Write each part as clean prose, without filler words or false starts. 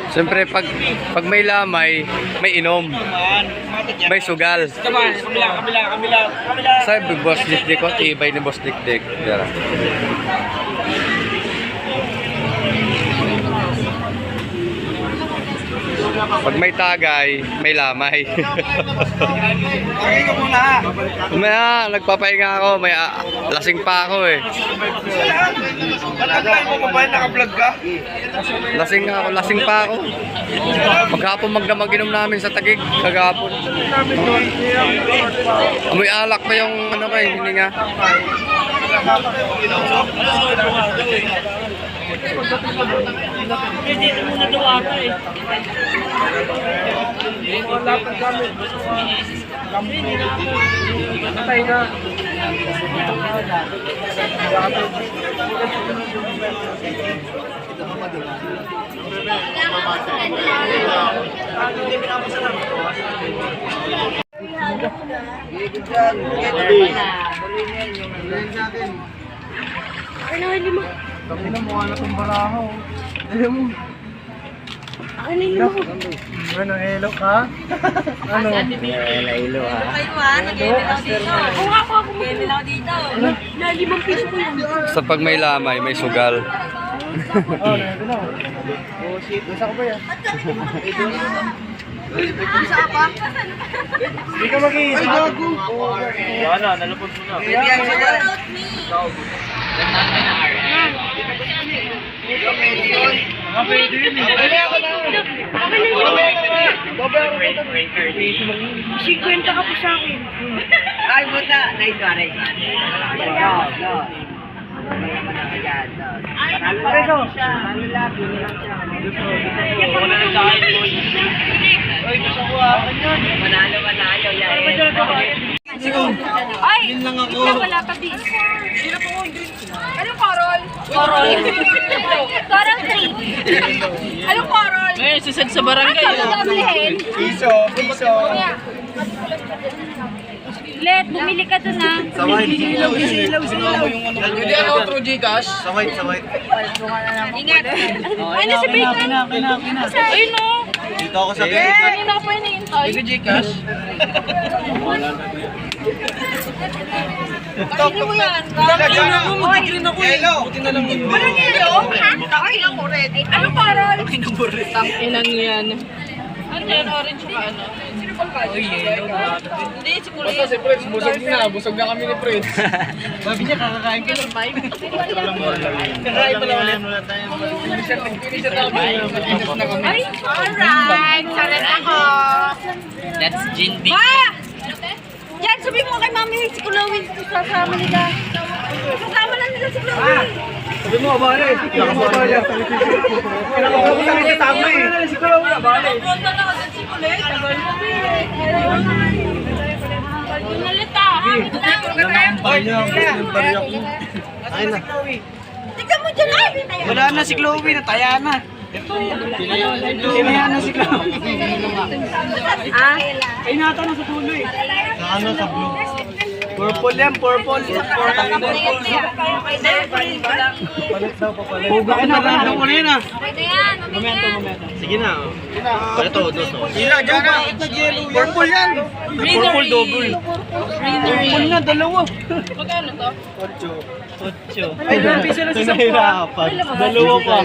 Siyempre, pag may lamay, may inom. May sugal. Kabila. Sabi, Boss Dikdik ko, tibay ni Boss Dikdik. Dara. Pag may tagay, may lamay. Okay ka muna. Maya, nagpapahinga ako. May lasing pa ako eh. Naka-vlog mo ba ba? Naka-vlog ka? Lasing pa ako. Maghapon magdamaginom namin sa Taguig, kagapon. Amoy alak pa yung ano kay hininga. Dito muna daw ata eh. Patay na. Ano, hindi mo? Tapos na mukha na itong baraho. Ayaw mo. Ano yun mo? Ano, hello ka? Ano? Hello ha. Kayo ha, nag-emilaw dito. Oo ako mag-emilaw dito. Na 5 piso ko yan. Sa pag may lamay, may sugal. Oh, nandito na. Oh, shit. Nasa ko ba yan? Hindi ka mag-iisa. Ay, gago. Wala, nalapot mo na. Pwede yun eh. Sikwenta ka po sa akin. Ay, buta. Nice one. No. Manalo. Ay! Yun lang ako. Wala pa di. Sino po Anong Coral? Coral 3. Anong Coral? Ngayon, susad sa barangay. Piso. Let, bumili ka doon na. Silaw. Hindi ano, through Gcash. Saway. Ingat. Ano sa bacon? Ayun o. Dito ako sa Kanina ko pa hinihintay. Through Gcash. Ano mo yan? Hello. Anong yelo? Takilang mo red. Anong Coral? Ilang yan. Ano yan? Orange ka ano? Sino pang kayo? Hindi, si Kulay. Basta si Fritz, busog na kami ni Fritz. Sabi niya, kakakain ka ng 5. Kakain pala ulit. Finisher na kami. Ay, alright. Salat ako. That's Gin B. Ma! Yan, sabi mo kay Mami, si Kulawin. Sasama nila. Sasama lang nila si Kulawin. Sabi mo, abale. Nakapapa niya. Pinakapapa niya kasama eh. Si Kulawin, abale. Punta na kasi si Kulay. Pinalita. Ayun na. Tignan mo dyan ay! Wala na si Chloe, nataya na. Tinaya na si Chloe. Ah? Ay nata na sa tulo eh. Sa ano, sa blue. Purple yan, purple. Huga ka na, palit mo na yun ah. Okay na yan. Sige na. Palit to, dos. Sige na, dyan na. Purple yan. Purple double. Purple na, dalawa. Magkano to? 8. Ay, 2 piso na sa sapwa. Dalawa pa.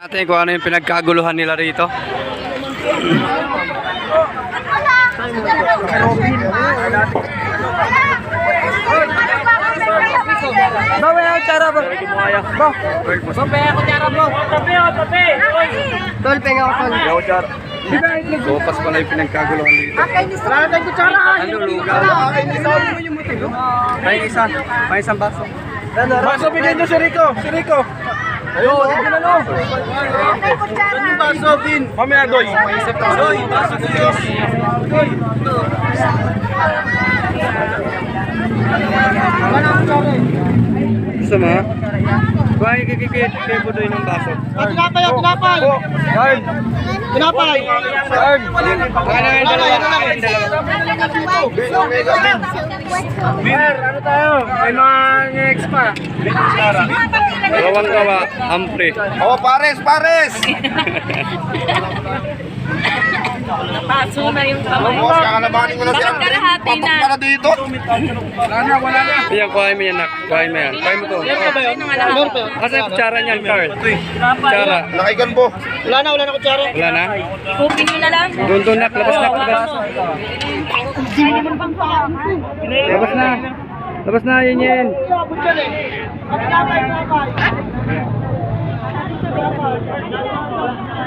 Natin kung ano yung pinagkaguluhan nila rito. Bawa ang cara ba? Bawa ako cara mo. Tabi. Tol, penga ako tol. Yo, Char. Sopas pala yung pinagkaguluhan dito. Wala tayong kutsara. Ano, lugaw? Sabi mo yung mutilo. May isang baso. Baso bigyan nyo si Rico. Ayun, sige na no. Saan yung baso, Bin? Mamaya, Doy. Doy, baso ko yun. Doy. Wala akong kutsara eh. baso mo, ha? Kuha yung kikikit kay Budoy ng baso. Tinapay, tinapay! Guard! Tinapay! Guard! Baka na yung dalawa. Beer, ano tayo? May mga next pa. Gawang gawa, ampre. Oh, pares, pares! Paso na yung kamay. Boss, kakalabanin ko na si Bakit Andre. kalahati Patok na? ka na dito. Wala na, wala na. Ayan, kuhain mo yan, nak. Kuhain mo yan. Kuhain mo to. Kasi yung kutsara niyan, Carl. Kutsara. Nakaigan po. Wala na kutsara. Wala na? Kupin nyo na lang. Doon, nak. Labas, nak. Labas. Labas na. Labas na, yun.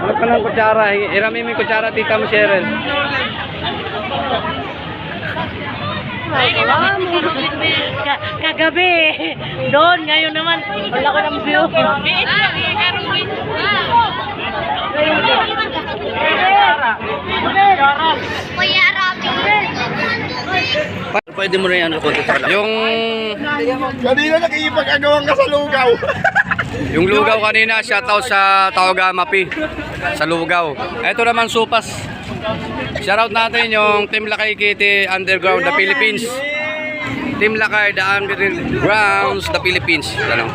Ano ka ng kutsara? Irami mo yung kutsara, tita mo, Cheryl. Kagabi. Doon, ngayon naman. Wala ko ng view. Kuya Robin. Pwede mo na yan, yung Kanina nakikipag-agawan ka sa lugaw. yung lugaw kanina, shoutout sa Tawagamapi sa lugaw. Ito naman supas. Shoutout natin yung Team Lakay Kitty Underground, the Philippines. Team Lakay, the Undergrounds, the Philippines. Ano?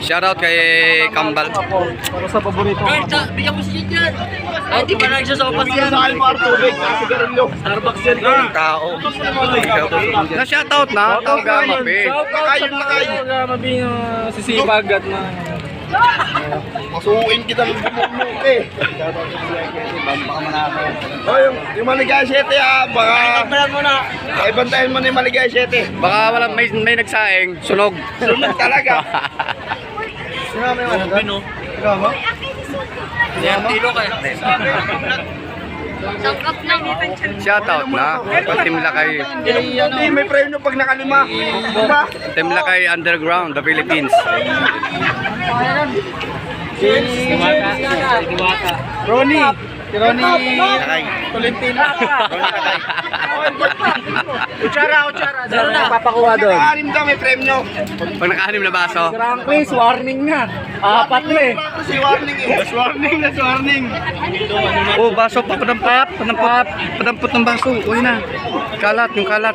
Shoutout kay Kambal. Para sa paborito. Bigyan mo siya dyan. Ay, di ba nagsasopas yan? Sa akin para tubig, sigarilyo. Starbucks yan. Tao. Na shoutout na, Tawagamapi. Lakay. Mabino, sisibag at Masuuin kita ng bumulok eh. Oh, yung Maligaya 7 baka ibantayan mo na yung Maligaya 7. Baka wala may nagsaing, sunog. Sunod talaga. Sino may ano doon? Ikaw mo? Tilo ka. Shoutout na, Team Lakay. Hindi, may premyo pag nakalima. Diba? Team Lakay Underground, the Philippines. Ronnie. Si Ronnie. Lakay. Tolentino. Kutsara. Saan na papakuha doon? Naka-anim daw, may premyo. Pag naka-anim na baso, Please, warning na. Apat na eh. Si warning eh. Warning. oh, baso pa, padampot ng baso. Uy na. Kalat, yung kalat.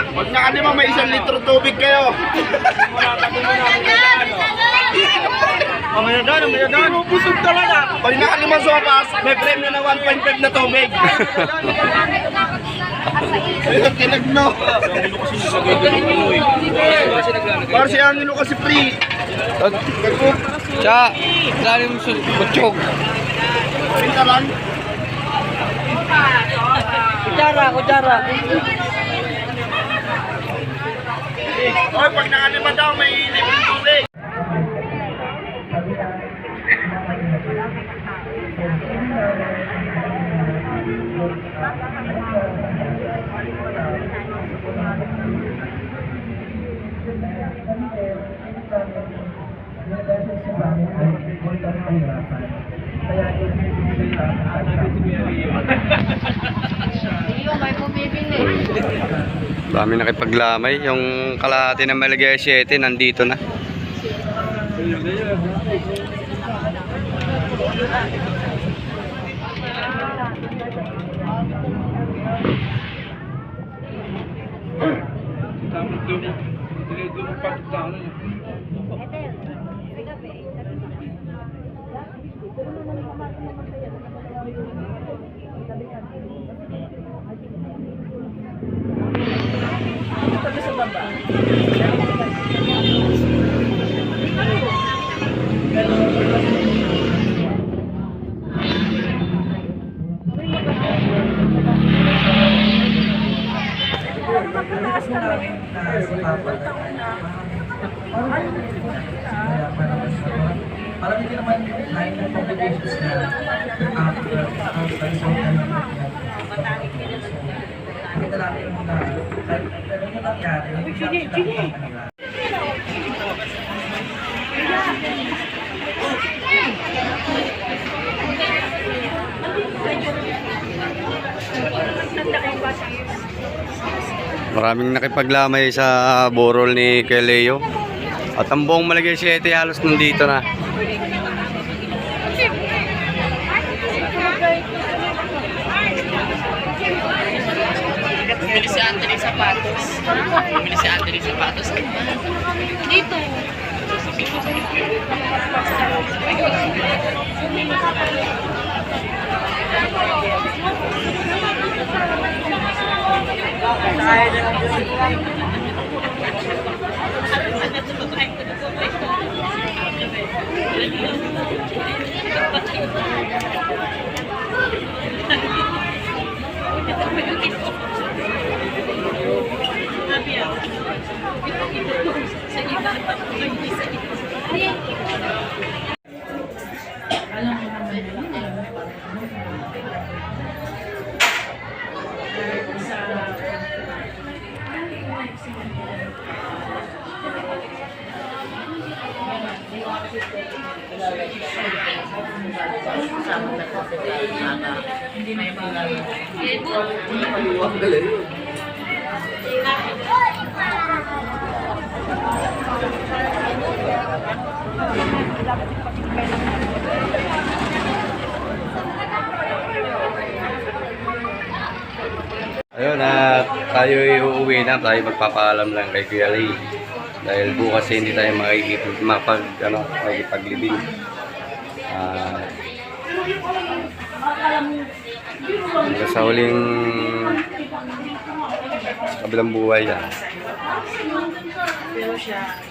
Pag nakalima, may 1 litro tubig kayo. Mamaya doon. Busog talaga. Pag nakalima sopas, may premyo na 1.5 na tubig. Ayun, tinagno. Para si Angelo kasi free. Siya, lalim sa butchog. Pinta lang. Kutsara. Oy, pag nakalima daw, may libreng tubig. Dami nakipaglamay. Yung kalahati ng Maligaya 7, nandito na. Parang hindi naman line ng complications na after kita namin yung mga pero yung nangyari Nanda kayo ba? Maraming nakipaglamay sa burol ni Keleo. At ang buong Malagay City halos nandito na. Bumili si Anthony sapatos. Bumili si Anthony sapatos. Dito. Ayun, at tayo uuwi na. Tayo magpapaalam lang kay Kuya Ray. Dahil bukas hindi tayo makikipaglibing. Hanggang sa huling sa kabilang buhay yan. Pero siya.